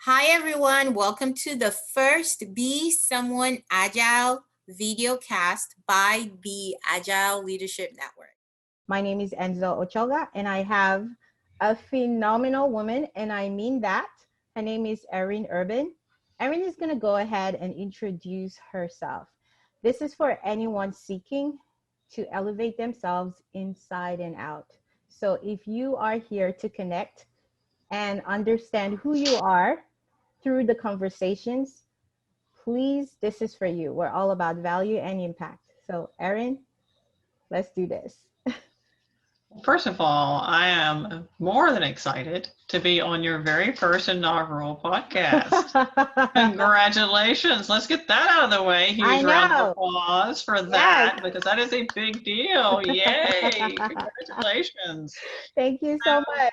Hi, everyone. Welcome to the first Be Someone Agile video cast by the Agile Leadership Network. My name is Enzo Ochoga, and I have a phenomenal woman, and I mean that. Her name is Erin Urban. Erin is going to go ahead and introduce herself. This is for anyone seeking to elevate themselves inside and out. So if you are here to connect and understand who you are through the conversations, please, this is for you. We're all about value and impact. So Erin, let's do this. First of all, I am more than excited to be on your very first inaugural podcast. Congratulations. Let's get that out of the way. Huge round of applause for that, because that is a big deal. Yay. Congratulations. Thank you so much.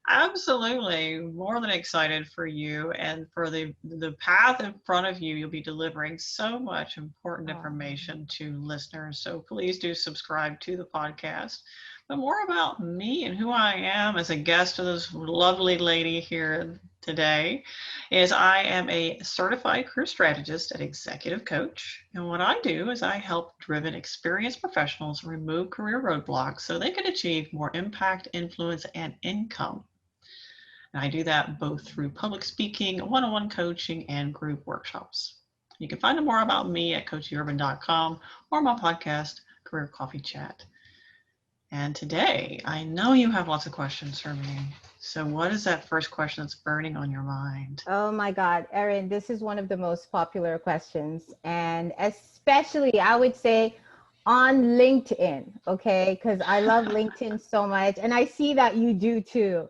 Absolutely. More than excited for you and for the path in front of you. You'll be delivering so much important information to listeners. So please do subscribe to the podcast. But more about me and who I am as a guest of this lovely lady here today is I am a certified career strategist and executive coach. And what I do is I help driven, experienced professionals remove career roadblocks so they can achieve more impact, influence, and income. And I do that both through public speaking, one-on-one coaching, and group workshops. You can find out more about me at coachurban.com or my podcast, Career Coffee Chat. And today, I know you have lots of questions for me. So what is that first question that's burning on your mind? Oh my God, Erin, this is one of the most popular questions. And especially, I would say, on LinkedIn, okay? Because I love LinkedIn so much. And I see that you do too.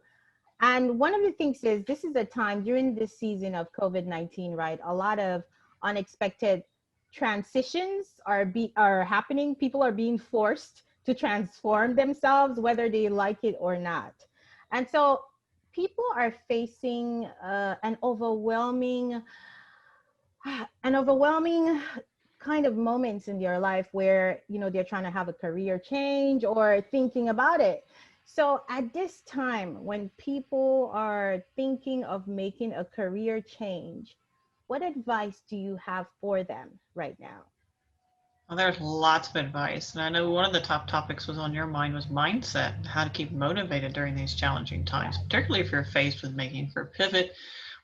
And one of the things is, this is a time during this season of COVID-19, right? A lot of unexpected transitions are happening. People are being forced to transform themselves, whether they like it or not. And so people are facing an overwhelming kind of moments in their life where, they're trying to have a career change or thinking about it. So at this time, when people are thinking of making a career change, what advice do you have for them right now? Well, there's lots of advice. And I know one of the top topics was on your mind was mindset, how to keep motivated during these challenging times, particularly if you're faced with making for a pivot,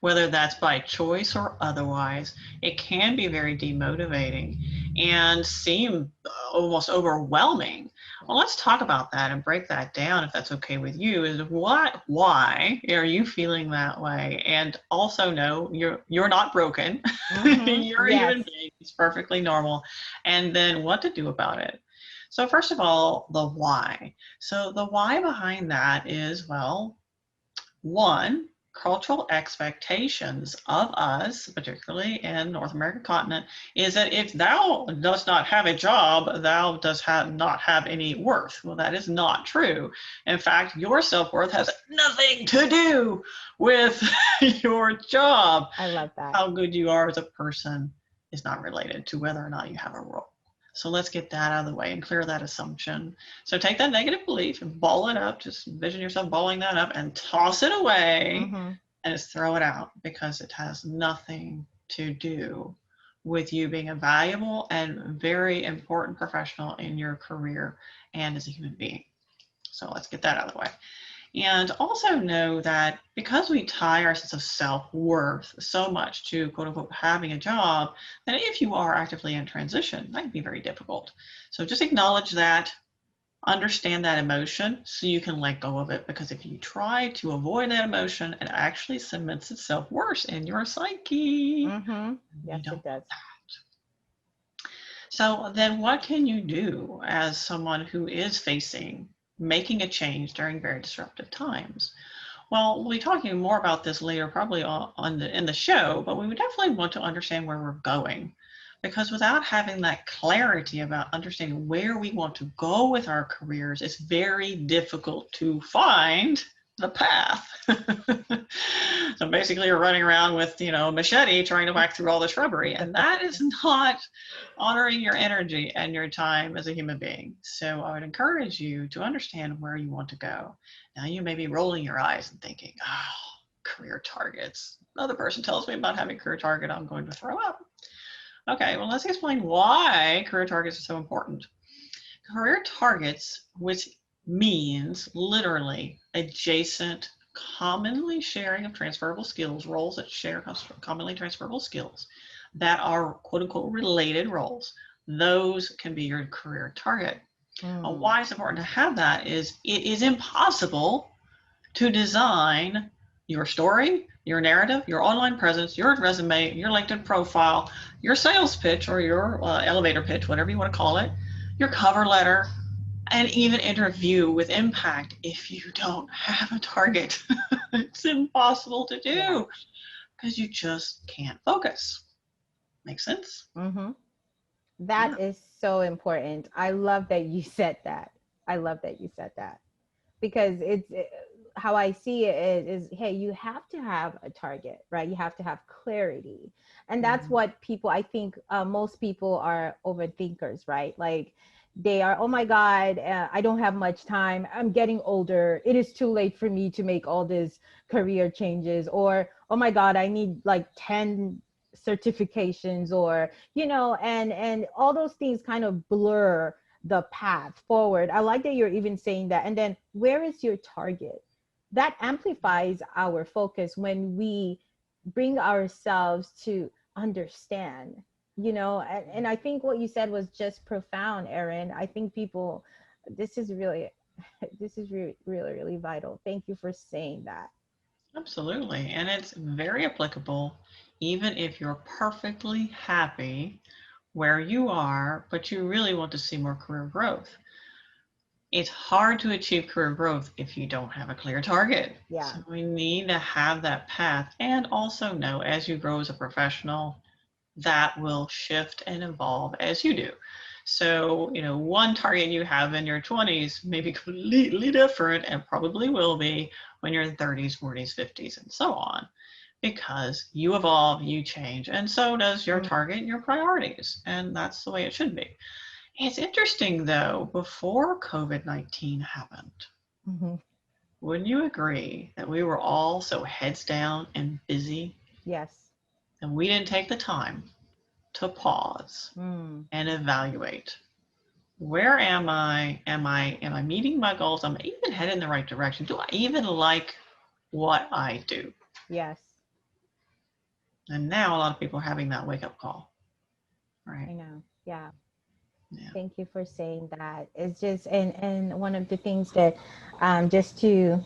whether that's by choice or otherwise. It can be very demotivating and seem almost overwhelming. Well, let's talk about that and break that down, if that's okay with you. Is why are you feeling that way? And also know you're not broken. You're a human being. It's perfectly normal. And then what to do about it. So first of all, the why. So the why behind that is, well, one, cultural expectations of us, particularly in North American continent, is that if thou dost not have a job, thou dost not have any worth. Well, that is not true. In fact, your self-worth has nothing to do with your job. I love that. How good you are as a person is not related to whether or not you have a role. So let's get that out of the way and clear that assumption. So take that negative belief and ball it up. Just envision yourself balling that up and toss it away and just throw it out, because it has nothing to do with you being a valuable and very important professional in your career and as a human being. So let's get that out of the way. And also know that because we tie our sense of self-worth so much to, quote unquote, having a job, that if you are actively in transition, that can be very difficult. So just acknowledge that, understand that emotion so you can let go of it, because if you try to avoid that emotion, it actually cements itself worse in your psyche. Yes, it does. So then what can you do as someone who is facing making a change during very disruptive times? Well, we'll be talking more about this later, probably in the show, but we would definitely want to understand where we're going, because without having that clarity about understanding where we want to go with our careers, it's very difficult to find the path. So basically you're running around with, a machete trying to whack through all the shrubbery, and that is not honoring your energy and your time as a human being. So I would encourage you to understand where you want to go. Now you may be rolling your eyes and thinking, oh, career targets. Another person tells me about having a career target, I'm going to throw up. Okay, well, let's explain why career targets are so important. Career targets, which means literally adjacent, commonly sharing of transferable skills, roles that share commonly transferable skills that are quote unquote related roles. Those can be your career target. Why it's important to have that is it is impossible to design your story, your narrative, your online presence, your resume, your LinkedIn profile, your sales pitch or your elevator pitch, whatever you want to call it, your cover letter, and even interview with impact if you don't have a target. It's impossible to do because you just can't focus. Make sense? Mm-hmm. That is so important. I love that you said that. I love that you said that, because how I see it is, hey, you have to have a target, right? You have to have clarity. And that's what people, I think most people are overthinkers, right? Like they are, oh my God, I don't have much time. I'm getting older. It is too late for me to make all these career changes. Or, oh my God, I need like 10 certifications, or, and all those things kind of blur the path forward. I like that you're even saying that. And then where is your target? That amplifies our focus when we bring ourselves to understand, and I think what you said was just profound, Erin. I think people, this is really, really, really vital. Thank you for saying that. Absolutely. And it's very applicable even if you're perfectly happy where you are, but you really want to see more career growth. It's hard to achieve career growth if you don't have a clear target. Yeah. So we need to have that path, and also know as you grow as a professional, that will shift and evolve as you do. So, one target you have in your 20s may be completely different and probably will be when you're in 30s, 40s, 50s, and so on, because you evolve, you change, and so does your target and your priorities. And that's the way it should be. It's interesting, though, before COVID-19 happened, wouldn't you agree that we were all so heads down and busy? Yes. And we didn't take the time to pause and evaluate. Where am I? Am I meeting my goals? Am I even headed in the right direction? Do I even like what I do? Yes. And now a lot of people are having that wake up call. Right. I know. Yeah. Yeah. Thank you for saying that. It's just, and one of the things that, just to,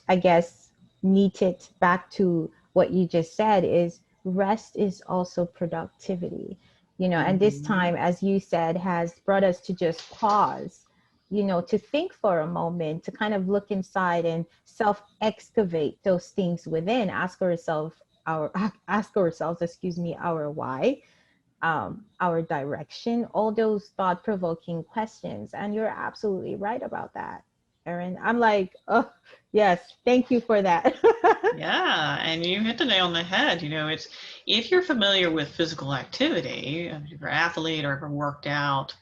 I guess, neat it back to what you just said, is rest is also productivity, and this time, as you said, has brought us to just pause, to think for a moment, to kind of look inside and self excavate those things within, ask ourselves, excuse me, our why, our direction, all those thought provoking questions. And you're absolutely right about that, Erin. I'm like, oh, yes, thank you for that. Yeah, and you hit the nail on the head. It's, if you're familiar with physical activity, if you're an athlete or ever worked out,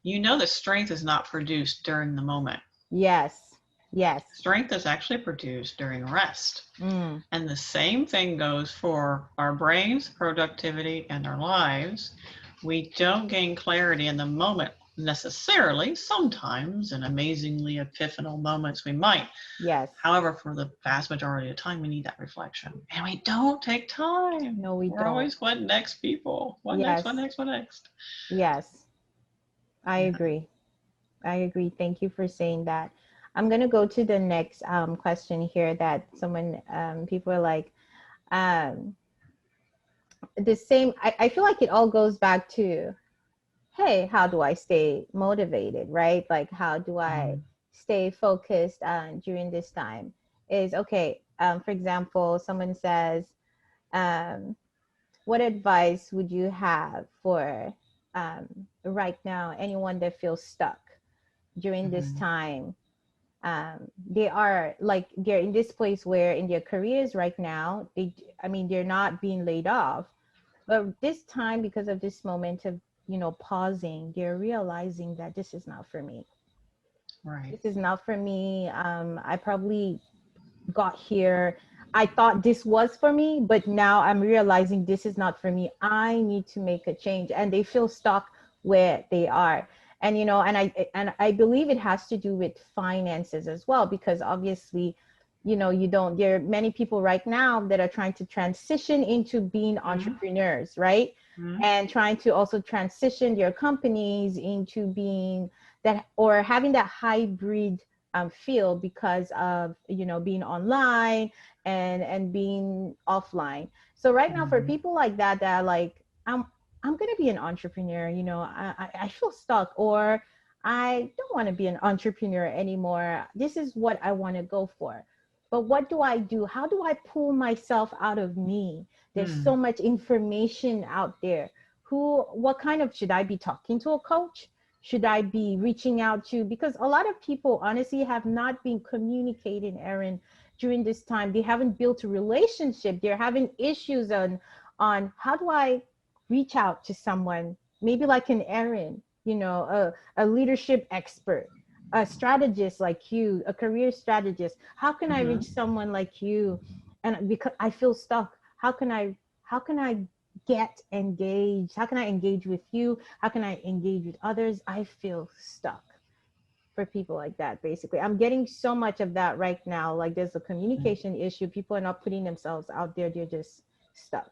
that strength is not produced during the moment. Yes. Yes. Strength is actually produced during rest. And the same thing goes for our brains, productivity, and our lives. We don't gain clarity in the moment necessarily. Sometimes, in amazingly epiphanal moments, we might. Yes. However, for the vast majority of the time, we need that reflection. And we don't take time. No, we We're don't. always, what next, people? What Yes. next? What next? What next? Yes. I agree. I agree. Thank you for saying that. I'm going to go to the next question here that people are like, the same. I feel like it all goes back to, hey, how do I stay motivated, right? Like, how do I stay focused during this time? Is okay. For example, someone says, what advice would you have for right now anyone that feels stuck during this time? They're in this place where in their careers right now, they're not being laid off, but this time, because of this moment of pausing, they're realizing that this is not for me. Right. This is not for me. I probably got here I thought this was for me, but now I'm realizing this is not for me. I need to make a change. And they feel stuck where they are. And, and I believe it has to do with finances as well, because obviously, there are many people right now that are trying to transition into being entrepreneurs, right? Mm-hmm. And trying to also transition their companies into being that, or having that hybrid feel, because of being online and being offline. So right now, for people like that are like, I'm gonna be an entrepreneur, I feel stuck, or I don't want to be an entrepreneur anymore. This is what I want to go for. But what do I do? How do I pull myself out of me? There's so much information out there. What kind of, should I be talking to a coach? Should I be reaching out to, because a lot of people honestly have not been communicating, Erin, during this time. They haven't built a relationship. They're having issues on how do I reach out to someone, maybe like an Erin, a leadership expert, a strategist like you, a career strategist. How can I reach someone like you? And because I feel stuck, how can I get engaged? How can I engage with you? How can I engage with others? I feel stuck. For people like that, basically, I'm getting so much of that right now. Like, there's a communication issue. People are not putting themselves out there. They're just stuck.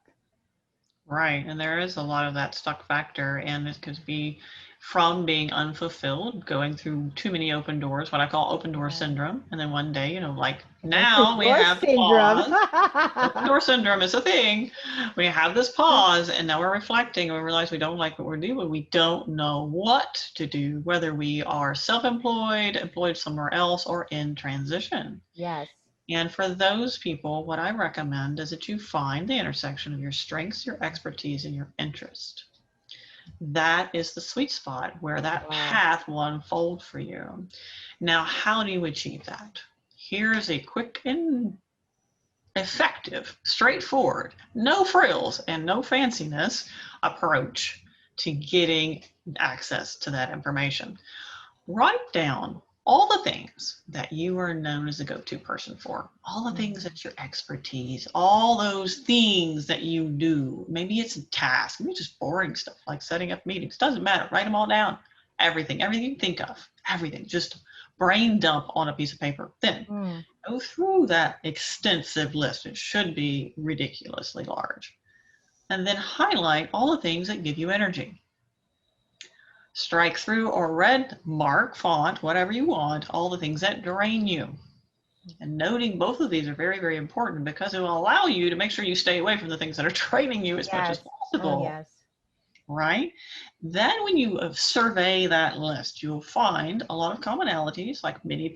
Right. And there is a lot of that stuck factor. And it could be from being unfulfilled, going through too many open doors, what I call open door syndrome. And then one day, like now we Door have the syndrome. pause. Open door syndrome is a thing. We have this pause, and now we're reflecting, and we realize we don't like what we're doing. We don't know what to do, whether we are self-employed, employed somewhere else, or in transition. Yes. And for those people, what I recommend is that you find the intersection of your strengths, your expertise, and your interest. That is the sweet spot where that path will unfold for you. Now, how do you achieve that? Here's a quick and effective, straightforward, no frills and no fanciness approach to getting access to that information. Write down all the things that you are known as a go-to person for, all the things that's your expertise, all those things that you do. Maybe it's a task, maybe it's just boring stuff like setting up meetings. Doesn't matter. Write them all down. Everything you think of, everything. Just brain dump on a piece of paper. Then go through that extensive list. It should be ridiculously large. And then highlight all the things that give you energy. Strike through or red mark, font, whatever you want, all the things that drain you. And noting both of these are very, very important, because it will allow you to make sure you stay away from the things that are draining you as much as possible. Oh, yes. Right? Then when you survey that list, you'll find a lot of commonalities, like many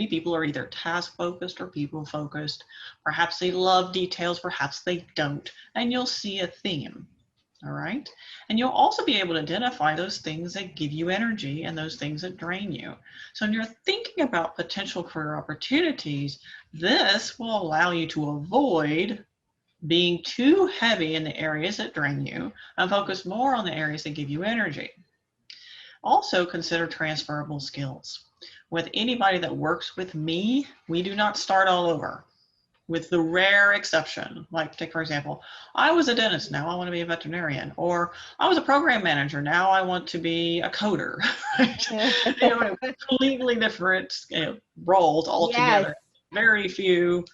people are either task focused or people focused. Perhaps they love details, perhaps they don't. And you'll see a theme. All right. And you'll also be able to identify those things that give you energy and those things that drain you. So when you're thinking about potential career opportunities, this will allow you to avoid being too heavy in the areas that drain you and focus more on the areas that give you energy. Also consider transferable skills. With anybody that works with me, we do not start all over. With the rare exception, like take for example, I was a dentist, now I want to be a veterinarian, or I was a program manager, now I want to be a coder. Right? Completely different roles altogether. Yes. Very few,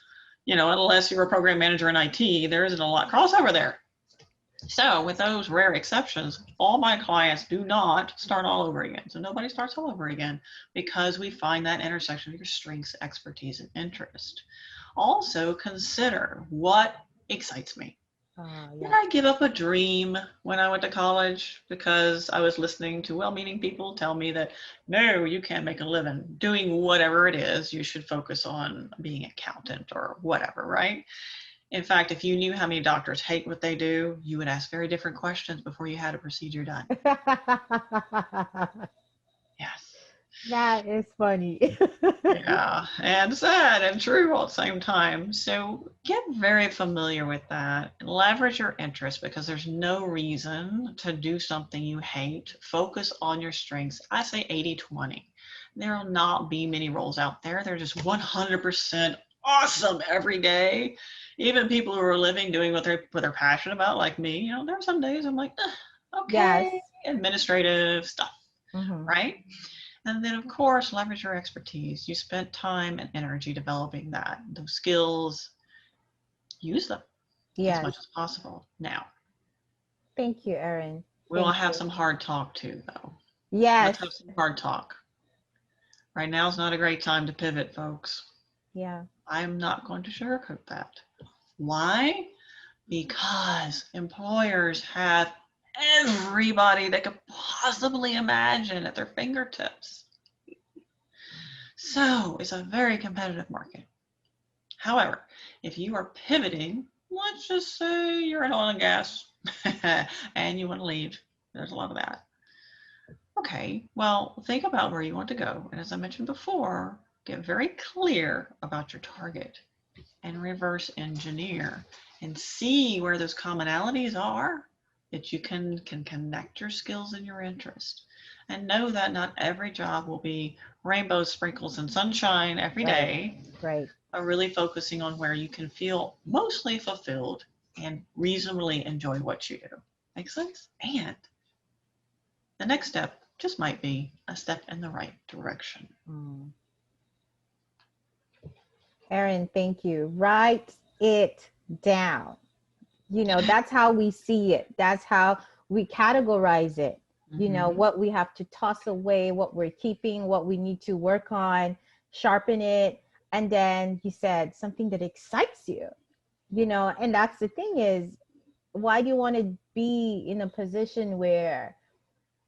unless you're a program manager in IT, there isn't a lot crossover there. So with those rare exceptions, all my clients do not start all over again. So nobody starts all over again, because we find that intersection of your strengths, expertise, and interest. Also consider what excites me. Did I give up a dream when I went to college because I was listening to well-meaning people tell me that, no, you can't make a living doing whatever it is. You should focus on being an accountant or whatever, right? In fact, if you knew how many doctors hate what they do, you would ask very different questions before you had a procedure done. Yes. That is funny. Yeah, and sad and true all at the same time. So get very familiar with that. Leverage your interest, because there's no reason to do something you hate. Focus on your strengths. I say 80-20. There will not be many roles out there. They're just 100%. awesome every day. Even people who are living, doing what they're passionate about, like me, you know, there are some days I'm like, Yes. okay, administrative stuff, Mm-hmm. right? And then, of course, leverage your expertise. You spent time and energy developing those skills, use them as Yes. much as possible. Now, Thank you, Erin. we will Thank have you. some hard talk too, though. Let's Yes. have some hard talk. Right now is not a great time to pivot, folks. Yeah. I'm not going to sugarcoat that. Why? Because employers have everybody they could possibly imagine at their fingertips. So it's a very competitive market. However, if you are pivoting, let's just say you're in oil and gas and you want to leave, there's a lot of that. Okay, well, think about where you want to go. And as I mentioned before, get very clear about your target and reverse engineer and see where those commonalities are that you can connect your skills and your interest. And know that not every job will be rainbows, sprinkles, and sunshine every Right. day, Right. but really focusing on where you can feel mostly fulfilled and reasonably enjoy what you do. Make sense? And the next step just might be a step in the right direction. Mm. Erin, thank you. Write it down. You know, that's how we see it. That's how we categorize it. You know, Mm-hmm. what we have to toss away, what we're keeping, what we need to work on, sharpen it. And then you said something that excites you, you know, and that's the thing is, why do you want to be in a position where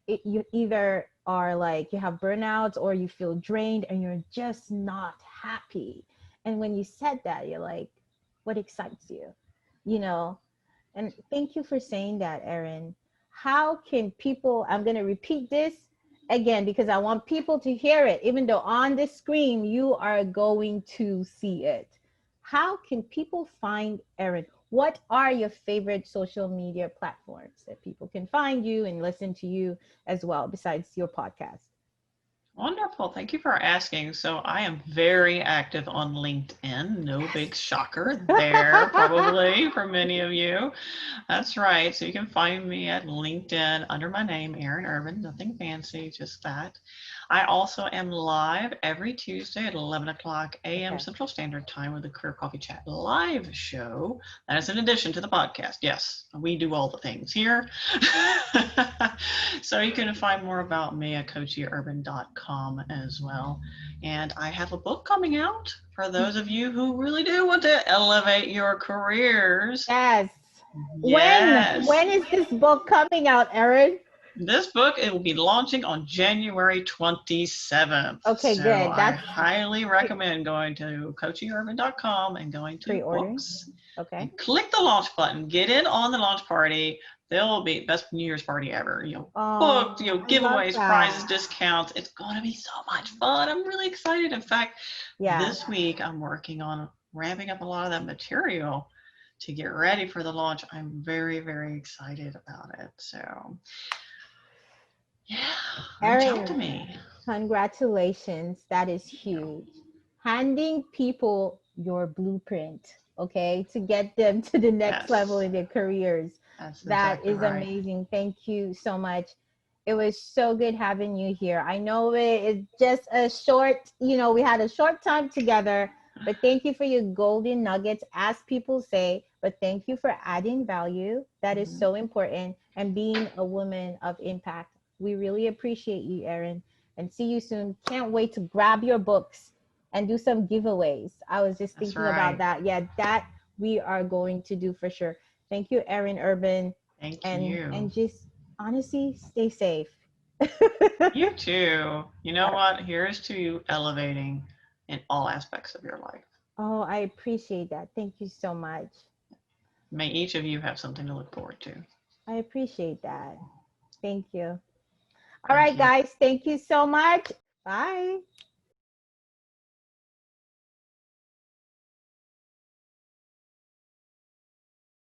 you either are like you have burnouts or you feel drained and you're just not happy? And when you said that, you're like, what excites you, you know? And thank you for saying that, Erin. How can people, I'm going to repeat this again because I want people to hear it, even though on the screen you are going to see it. How can people find Erin? What are your favorite social media platforms that people can find you and listen to you as well, besides your podcast? Wonderful. Thank you for asking. So I am very active on LinkedIn. No big shocker there, probably for many of you. That's right. So you can find me at LinkedIn under my name, Erin Urban. Nothing fancy, just that. I also am live every Tuesday at 11 o'clock a.m. Okay. Central Standard Time with the Career Coffee Chat live show. That is in addition to the podcast. Yes, we do all the things here. So you can find more about me at coachurban.com as well. And I have a book coming out for those of you who really do want to elevate your careers. Yes. Yes. When is this book coming out, Erin? This book, it will be launching on January 27th. Okay, So good. I highly recommend going to coachyurban.com and going to Pre-ordering. books. Okay. And click the launch button. Get in on the launch party. There will be best New Year's party ever. Booked, Oh, I love giveaways, prizes, that. discounts. It's going to be so much fun. I'm really excited. In fact, Yeah. this week I'm working on ramping up a lot of that material to get ready for the launch. I'm very, very excited about it. So yeah, reach out to Erin, me. congratulations. That is huge. Handing people your blueprint, okay, to get them to the next level Yes, in their careers. that's That exactly is right. amazing. Thank you so much. It was so good having you here. I know it's just a short, we had a short time together, but thank you for your golden nuggets, as people say. But thank you for adding value. That is so important. And being a woman of impact. We really appreciate you, Erin, and see you soon. Can't wait to grab your books and do some giveaways. I was just That's thinking about right. that. Yeah, that we are going to do for sure. Thank you, Erin Urban, Thank and you. just honestly, stay safe. You too. You know what? Here's to you elevating in all aspects of your life. Oh, I appreciate that. Thank you so much. May each of you have something to look forward to. I appreciate that. Thank you. All Thank right, you. guys. Thank you so much. Bye.